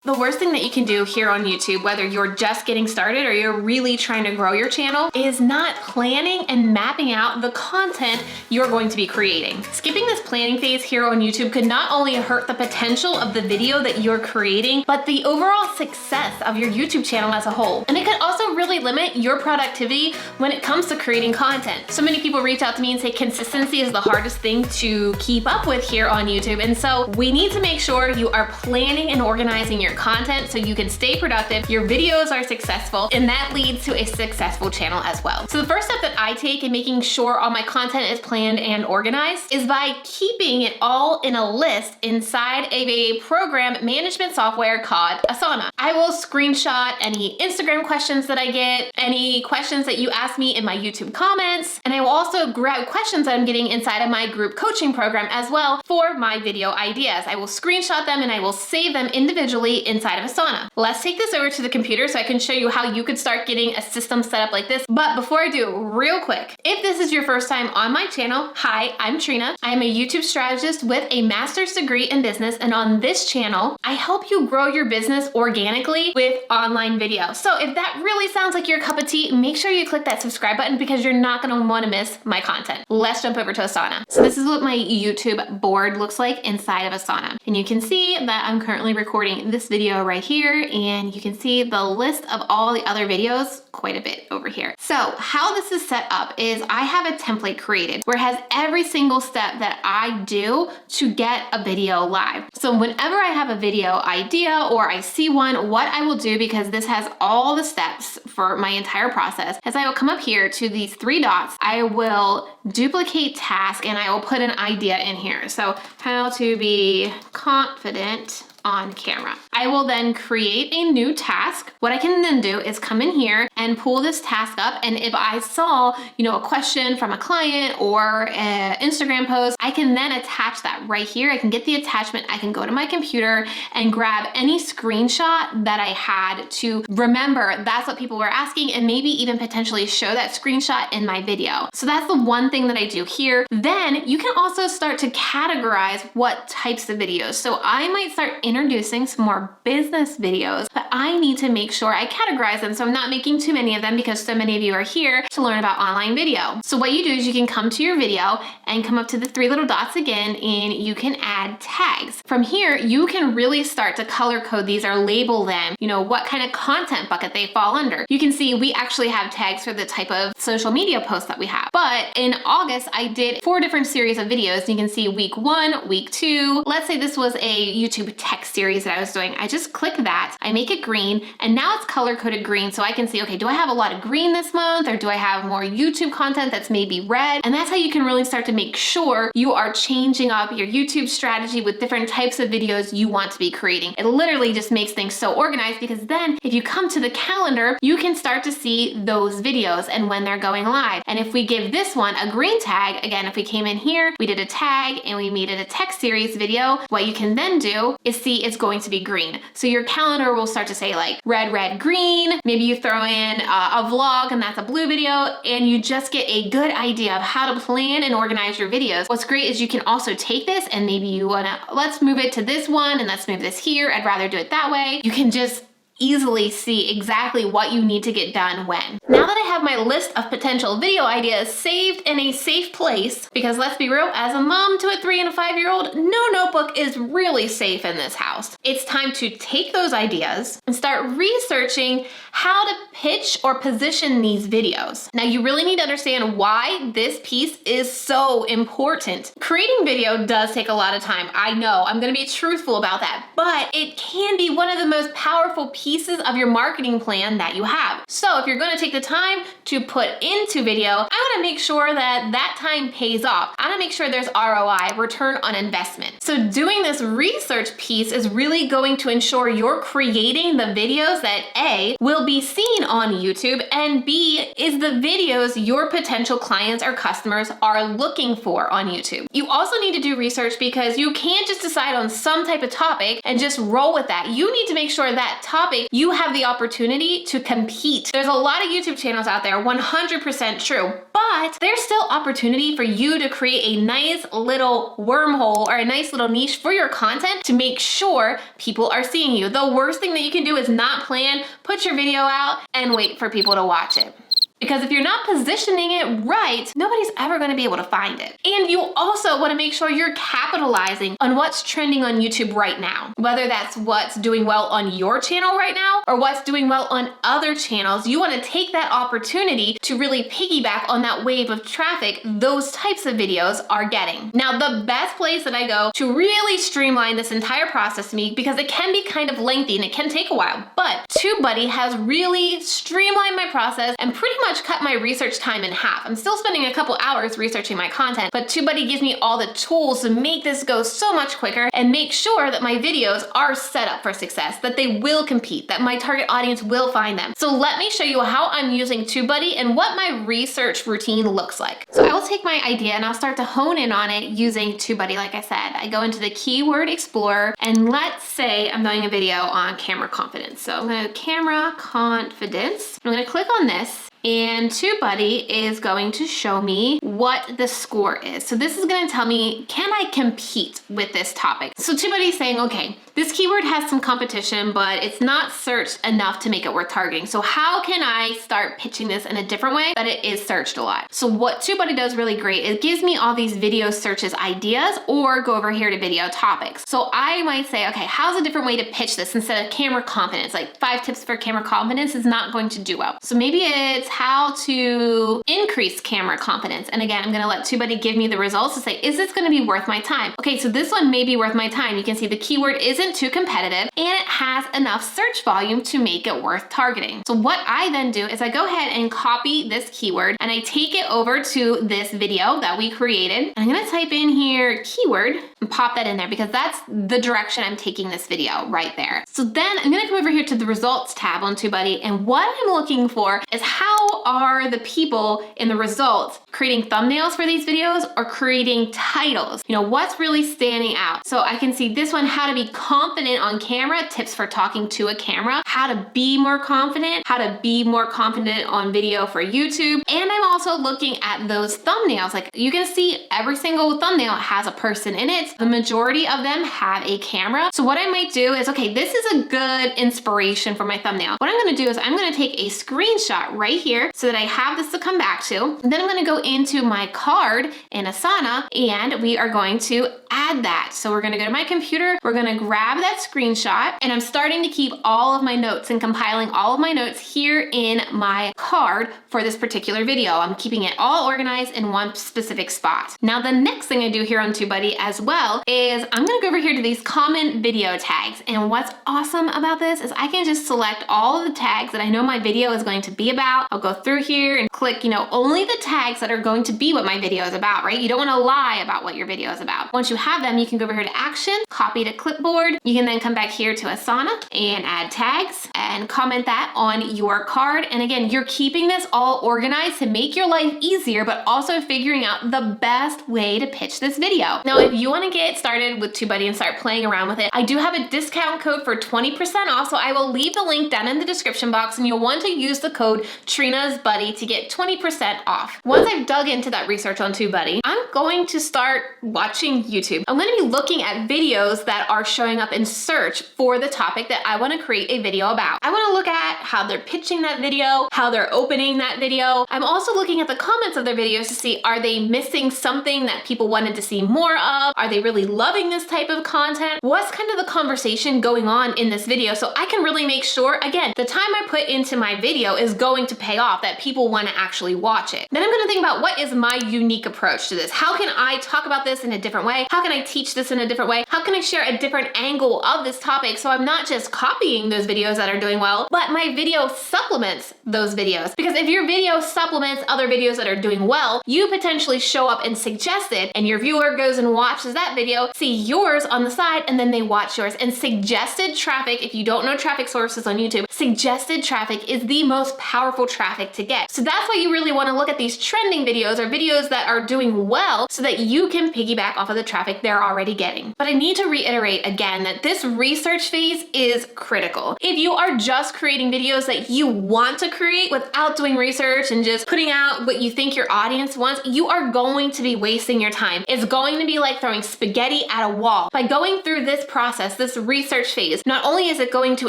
The worst thing that you can do here on YouTube, whether you're just getting started or you're really trying to grow your channel, is not planning and mapping out the content you're going to be creating. Skipping this planning phase here on YouTube could not only hurt the potential of the video that you're creating, but the overall success of your YouTube channel as a whole. And it could also really limit your productivity when it comes to creating content. So many people reach out to me and say consistency is the hardest thing to keep up with here on YouTube. And so we need to make sure you are planning and organizing your content so you can stay productive, your videos are successful, and that leads to a successful channel as well. So the first step that I take in making sure all my content is planned and organized is by keeping it all in a list inside of a program management software called Asana. I will screenshot any Instagram questions that I get, any questions that you ask me in my YouTube comments, and I will also grab questions that I'm getting inside of my group coaching program as well for my video ideas. I will screenshot them and I will save them individually inside of Asana. Let's take this over to the computer so I can show you how you could start getting a system set up like this. But before I do, real quick, if this is your first time on my channel, hi, I'm Trina. I am a YouTube strategist with a master's degree in business, and on this channel, I help you grow your business organically with online video. So if that really sounds like your cup of tea, make sure you click that subscribe button because you're not gonna wanna miss my content. Let's jump over to Asana. So this is what my YouTube board looks like inside of Asana. And you can see that I'm currently recording this video right here, and you can see the list of all the other videos quite a bit over here. So how this is set up is I have a template created where it has every single step that I do to get a video live. So whenever I have a video idea or I see one, what I will do, because this has all the steps for my entire process, is I will come up here to these three dots, I will duplicate task, and I will put an idea in here. So how to be confident on camera. I will then create a new task. What I can then do is come in here and pull this task up, and if I saw, a question from a client or an Instagram post, I can then attach that right here. I can get the attachment, I can go to my computer and grab any screenshot that I had to remember that's what people were asking, and maybe even potentially show that screenshot in my video. So that's the one thing that I do here. Then you can also start to categorize what types of videos. So I might start introducing some more business videos, but I need to make sure I categorize them so I'm not making too many of them because so many of you are here to learn about online video. So what you do is you can come to your video and come up to the three little dots again, and you can add tags. From here, you can really start to color code these or label them, what kind of content bucket they fall under. You can see we actually have tags for the type of social media posts that we have. But in August, I did 4 different series of videos. You can see week 1, week 2. Let's say this was a YouTube tech series that I was doing. I just click that, I make it green, and now it's color coded green, so I can see, okay, do I have a lot of green this month, or do I have more YouTube content that's maybe red? And that's how you can really start to make sure you are changing up your YouTube strategy with different types of videos you want to be creating. It literally just makes things so organized, because then if you come to the calendar, you can start to see those videos and when they're going live. And if we give this one a green tag, again, if we came in here, we did a tag and we made it a tech series video, what you can then do is see it's going to be green. So your calendar will start to say like red, red, green. Maybe you throw in a vlog and that's a blue video, and you just get a good idea of how to plan and organize your videos. What's great is you can also take this and maybe you wanna, let's move it to this one and let's move this here. I'd rather do it that way. You can just easily see exactly what you need to get done when. Now that I have my list of potential video ideas saved in a safe place, because let's be real, as a mom to a 3 and a 5-year-old, no notebook is really safe in this house. It's time to take those ideas and start researching how to pitch or position these videos. Now you really need to understand why this piece is so important. Creating video does take a lot of time. I know, I'm gonna be truthful about that, but it can be one of the most powerful pieces of your marketing plan that you have. So if you're gonna take the time to put into video, I wanna make sure that that time pays off. I wanna make sure there's ROI, return on investment. So doing this research piece is really going to ensure you're creating the videos that A, will be seen on YouTube, and B, is the videos your potential clients or customers are looking for on YouTube. You also need to do research because you can't just decide on some type of topic and just roll with that. You need to make sure that topic you have the opportunity to compete. There's a lot of YouTube channels out there, 100% true, but there's still opportunity for you to create a nice little wormhole or a nice little niche for your content to make sure people are seeing you. The worst thing that you can do is not plan, put your video out, and wait for people to watch it. Because if you're not positioning it right, nobody's ever gonna be able to find it. And you also wanna make sure you're capitalizing on what's trending on YouTube right now. Whether that's what's doing well on your channel right now or what's doing well on other channels, you wanna take that opportunity to really piggyback on that wave of traffic those types of videos are getting. Now, the best place that I go to really streamline this entire process to me, because it can be kind of lengthy and it can take a while, but TubeBuddy has really streamlined my process and pretty much cut my research time in half. I'm still spending a couple hours researching my content, but TubeBuddy gives me all the tools to make this go so much quicker and make sure that my videos are set up for success, that they will compete, that my target audience will find them. So let me show you how I'm using TubeBuddy and what my research routine looks like. So I will take my idea and I'll start to hone in on it using TubeBuddy. Like I said, I go into the keyword explorer and let's say I'm doing a video on camera confidence. So I'm going to camera confidence. I'm going to click on this. And TubeBuddy is going to show me what the score is. So this is going to tell me, can I compete with this topic? So TubeBuddy is saying, okay, this keyword has some competition, but it's not searched enough to make it worth targeting. So how can I start pitching this in a different way that it is searched a lot? So what TubeBuddy does really great, it gives me all these video searches ideas, or go over here to video topics. So I might say, okay, how's a different way to pitch this instead of camera confidence? Like 5 tips for camera confidence is not going to do well. So maybe it's how to increase camera confidence. And again, I'm gonna let TubeBuddy give me the results to say, is this gonna be worth my time? Okay, so this one may be worth my time. You can see the keyword isn't too competitive and it has enough search volume to make it worth targeting. So what I then do is I go ahead and copy this keyword and I take it over to this video that we created. I'm gonna type in here keyword and pop that in there because that's the direction I'm taking this video right there. So then I'm gonna come over here to the results tab on TubeBuddy, and what I'm looking for is how are the people in the results creating thumbnails for these videos or creating titles? You know, what's really standing out? So I can see this one, how to be confident on camera, tips for talking to a camera, how to be more confident, how to be more confident on video for YouTube. And I'm also looking at those thumbnails. Like you can see every single thumbnail has a person in it. The majority of them have a camera. So what I might do is, okay, this is a good inspiration for my thumbnail. What I'm gonna do is I'm gonna take a screenshot right here so that I have this to come back to. And then I'm gonna go into my card in Asana and we are going to add that. So we're gonna go to my computer, we're gonna grab that screenshot, and I'm starting to keep all of my notes and compiling all of my notes here in my card for this particular video. I'm keeping it all organized in one specific spot. Now the next thing I do here on TubeBuddy as well is I'm gonna go over here to these common video tags. And what's awesome about this is I can just select all of the tags that I know my video is going to be about. I'll go through here and click, you know, only the tags that are going to be what my video is about, right? You don't wanna lie about what your video is about. Once you have them, you can go over here to action, copy to clipboard. You can then come back here to Asana and add tags and comment that on your card. And again, you're keeping this all organized to make your life easier, but also figuring out the best way to pitch this video. Now, if you wanna get started with TubeBuddy and start playing around with it, I do have a discount code for 20% off, so I will leave the link down in the description box, and you'll want to use the code trenasbuddy to get 20% off. Once I've dug into that research on TubeBuddy, I'm going to start watching YouTube. I'm gonna be looking at videos that are showing up in search for the topic that I wanna create a video about. I wanna look at how they're pitching that video, how they're opening that video. I'm also looking at the comments of their videos to see, are they missing something that people wanted to see more of? Are they really loving this type of content? What's kind of the conversation going on in this video? So I can really make sure, again, the time I put into my video is going to pay off, that people wanna actually watch it. Then I'm gonna think about, what is my unique approach to this? How can I talk about this in a different way? How can I teach this in a different way? How can I share a different angle of this topic so I'm not just copying those videos that are doing well, but my video supplements those videos? Because if your video supplements other videos that are doing well, you potentially show up and suggest it, and your viewer goes and watches that video, see yours on the side, and then they watch yours. And suggested traffic, if you don't know traffic sources on YouTube, suggested traffic is the most powerful traffic traffic to get. So that's why you really want to look at these trending videos or videos that are doing well so that you can piggyback off of the traffic they're already getting. But I need to reiterate again that this research phase is critical. If you are just creating videos that you want to create without doing research and just putting out what you think your audience wants, you are going to be wasting your time. It's going to be like throwing spaghetti at a wall. By going through this process, this research phase, not only is it going to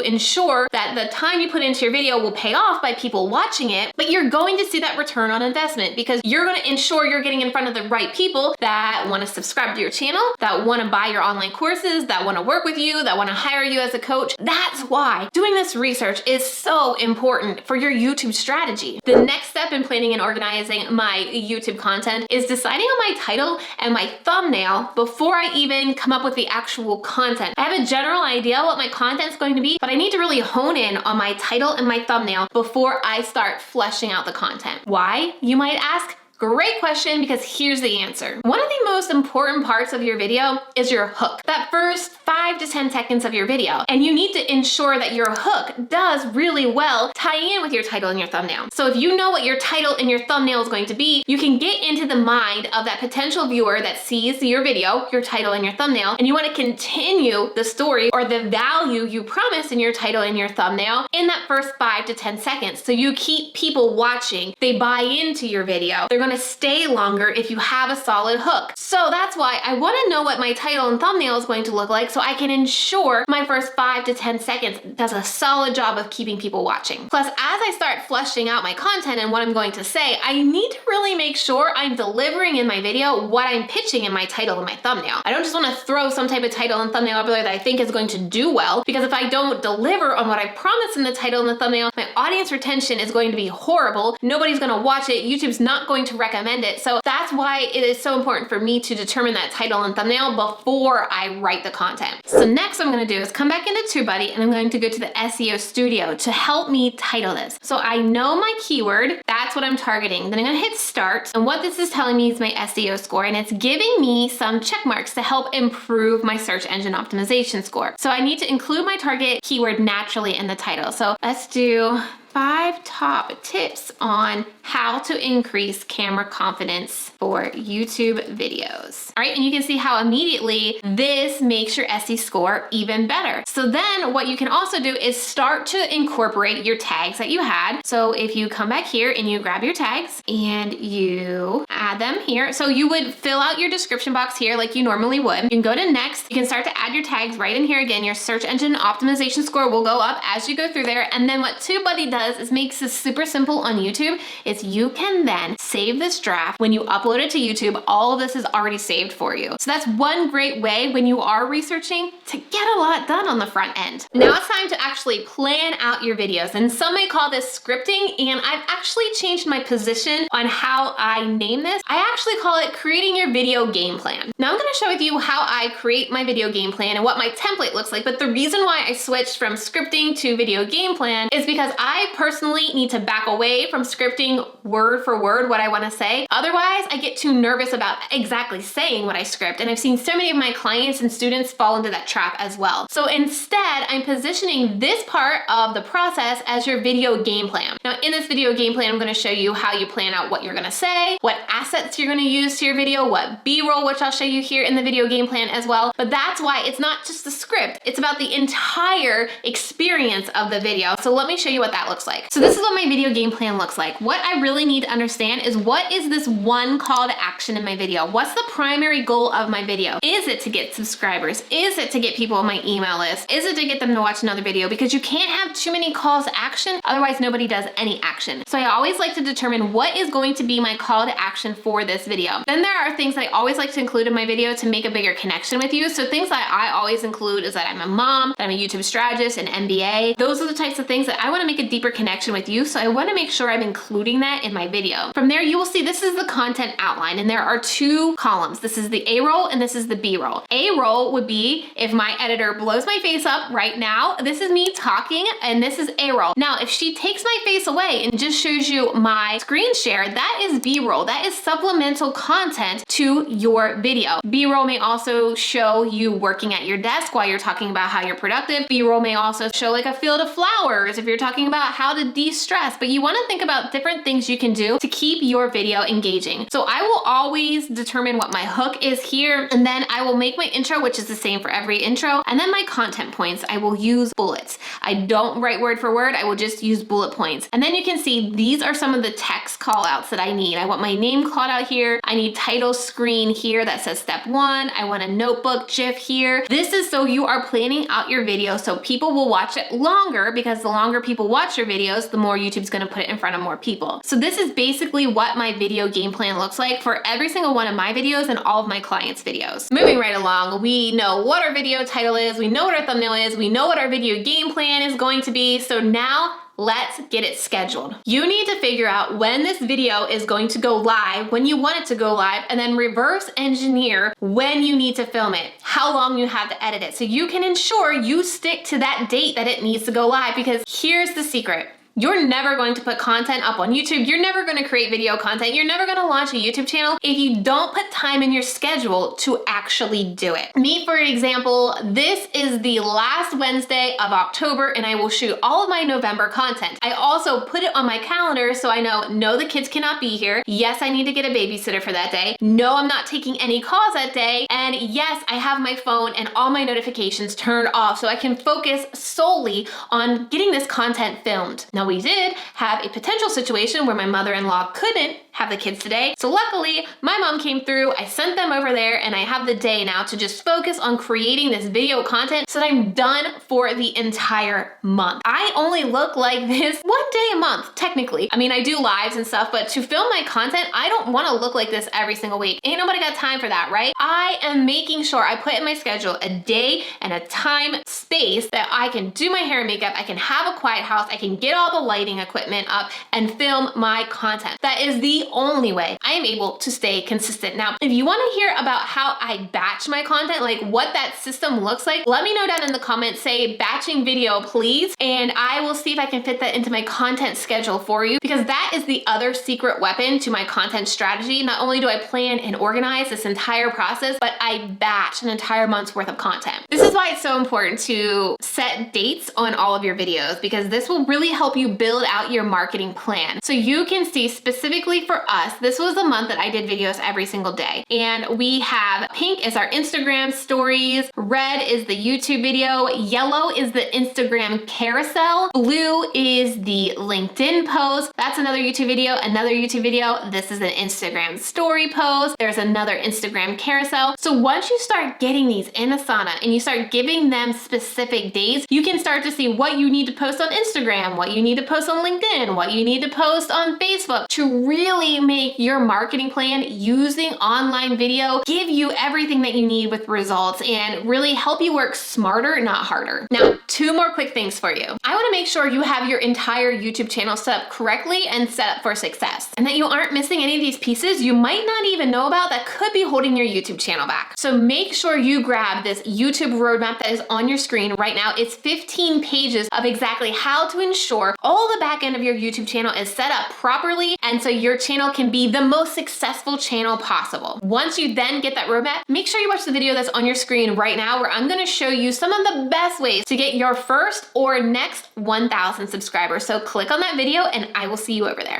ensure that the time you put into your video will pay off by people watching it, but you're going to see that return on investment because you're going to ensure you're getting in front of the right people that want to subscribe to your channel, that want to buy your online courses, that want to work with you, that want to hire you as a coach. That's why doing this research is so important for your YouTube strategy. The next step in planning and organizing my YouTube content is deciding on my title and my thumbnail before I even come up with the actual content. I have a general idea what my content's going to be, but I need to really hone in on my title and my thumbnail before I start fleshing out the content. Why, you might ask? Great question, because here's the answer. One of the most important parts of your video is your hook. That first 5 to 10 seconds of your video. And you need to ensure that your hook does really well tie in with your title and your thumbnail. So if you know what your title and your thumbnail is going to be, you can get into the mind of that potential viewer that sees your video, your title and your thumbnail, and you want to continue the story or the value you promise in your title and your thumbnail in that first 5 to 10 seconds. So you keep people watching, they buy into your video. They're going to stay longer if you have a solid hook. So that's why I want to know what my title and thumbnail is going to look like so I can ensure my first 5 to 10 seconds does a solid job of keeping people watching. Plus, as I start fleshing out my content and what I'm going to say, I need to really make sure I'm delivering in my video what I'm pitching in my title and my thumbnail. I don't just want to throw some type of title and thumbnail up there that I think is going to do well, because if I don't deliver on what I promised in the title and the thumbnail, my audience retention is going to be horrible. Nobody's going to watch it. YouTube's not going to recommend it. So that's why it is so important for me to determine that title and thumbnail before I write the content. So next what I'm going to do is come back into TubeBuddy and I'm going to go to the SEO Studio to help me title this. So I know my keyword, that's what I'm targeting. Then I'm going to hit start. And what this is telling me is my SEO score, and it's giving me some check marks to help improve my search engine optimization score. So I need to include my target keyword naturally in the title. So let's do 5 top tips on how to increase camera confidence for YouTube videos. All right, and you can see how immediately this makes your SE score even better. So then what you can also do is start to incorporate your tags that you had. So if you come back here and you grab your tags and you add them here. So you would fill out your description box here like you normally would. You can go to next. You can start to add your tags right in here. Again, your search engine optimization score will go up as you go through there. And then what TubeBuddy does is makes this super simple on YouTube is you can then save this draft. When you upload it to YouTube, all of this is already saved for you. So that's one great way when you are researching to get a lot done on the front end. Now it's time to actually plan out your videos. And some may call this scripting, and I've actually changed my position on how I name this. I actually call it creating your video game plan. Now I'm going to share with you how I create my video game plan and what my template looks like. But the reason why I switched from scripting to video game plan is because I personally need to back away from scripting word for word what I want to say. Otherwise, I get too nervous about exactly saying what I script. And I've seen so many of my clients and students fall into that trap as well. So instead, I'm positioning this part of the process as your video game plan. Now, in this video game plan, I'm going to show you how you plan out what you're going to say, what assets you're going to use to your video, what B-roll, which I'll show you here in the video game plan as well. But that's why it's not just the script. It's about the entire experience of the video. So let me show you what that looks like. So this is what my video game plan looks like. What I really need to understand is what is this one call to action in my video? What's the primary goal of my video? Is it to get subscribers? Is it to get people on my email list? Is it to get them to watch another video? Because you can't have too many calls to action, otherwise nobody does any action. So I always like to determine what is going to be my call to action for this video. Then there are things that I always like to include in my video to make a bigger connection with you. So things that I always include is that I'm a mom, that I'm a YouTube strategist, an MBA. Those are the types of things that I want to make a deeper connection with you. So I want to make sure I'm including that in my video. From there, you will see this is the content outline, and there are 2 columns. This is the A-roll and this is the B-roll. A-roll would be if my editor blows my face up right now, this is me talking, and this is A-roll. Now, if she takes my face away and just shows you my screen share, that is B-roll. That is supplemental content to your video. B-roll may also show you working at your desk while you're talking about how you're productive. B-roll may also show like a field of flowers if you're talking about how to de-stress, but you want to think about different things you can do to keep your video engaging. So I will always determine what my hook is here, and then I will make my intro, which is the same for every intro, and then my content points, I will use bullets. I don't write word for word, I will just use bullet points. And then you can see these are some of the text call outs that I need. I want my name called out here. I need title screen here that says step 1. I want a notebook GIF here. This is so you are planning out your video so people will watch it longer, because the longer people watch your videos, the more YouTube's gonna put it in front of more people. So this is basically what my video game plan looks like for every single one of my videos and all of my clients' videos. Moving right along, we know what our video title is, we know what our thumbnail is, we know what our video game plan is going to be, so now let's get it scheduled. You need to figure out when this video is going to go live, when you want it to go live, and then reverse engineer when you need to film it, how long you have to edit it, so you can ensure you stick to that date that it needs to go live. Because here's the secret. You're never going to put content up on YouTube. You're never going to create video content. You're never going to launch a YouTube channel if you don't put time in your schedule to actually do it. Me, for example, this is the last Wednesday of October, and I will shoot all of my November content. I also put it on my calendar so I know, no, the kids cannot be here. Yes, I need to get a babysitter for that day. No, I'm not taking any calls that day. And yes, I have my phone and all my notifications turned off so I can focus solely on getting this content filmed. Now, we did have a potential situation where my mother-in-law couldn't have the kids today. So luckily, my mom came through, I sent them over there, and I have the day now to just focus on creating this video content so that I'm done for the entire month. I only look like this one day a month, technically. I mean, I do lives and stuff, but to film my content, I don't want to look like this every single week. Ain't nobody got time for that, right? I am making sure I put in my schedule a day and a time space that I can do my hair and makeup, I can have a quiet house, I can get all the lighting equipment up and film my content. That is the only way I am able to stay consistent. Now, if you want to hear about how I batch my content, like what that system looks like, let me know down in the comments, say batching video, please, and I will see if I can fit that into my content schedule for you, because that is the other secret weapon to my content strategy. Not only do I plan and organize this entire process, but I batch an entire month's worth of content. This is why it's so important to set dates on all of your videos, because this will really help you build out your marketing plan. So you can see specifically for us, this was a month that I did videos every single day. And we have pink is our Instagram stories, red is the YouTube video, yellow is the Instagram carousel, blue is the LinkedIn post, that's another YouTube video, this is an Instagram story post, there's another Instagram carousel. So once you start getting these in Asana and you start giving them specific days, you can start to see what you need to post on Instagram, what you need to post on LinkedIn, what you need to post on Facebook to really make your marketing plan using online video give you everything that you need with results and really help you work smarter, not harder. Now, 2 more quick things for you. I want to make sure you have your entire YouTube channel set up correctly and set up for success, and that you aren't missing any of these pieces you might not even know about that could be holding your YouTube channel back. So make sure you grab this YouTube roadmap that is on your screen right now. It's 15 pages of exactly how to ensure all the back end of your YouTube channel is set up properly, and so your channel can be the most successful channel possible. Once you then get that roadmap, make sure you watch the video that's on your screen right now, where I'm gonna show you some of the best ways to get your first or next 1,000 subscribers. So click on that video and I will see you over there.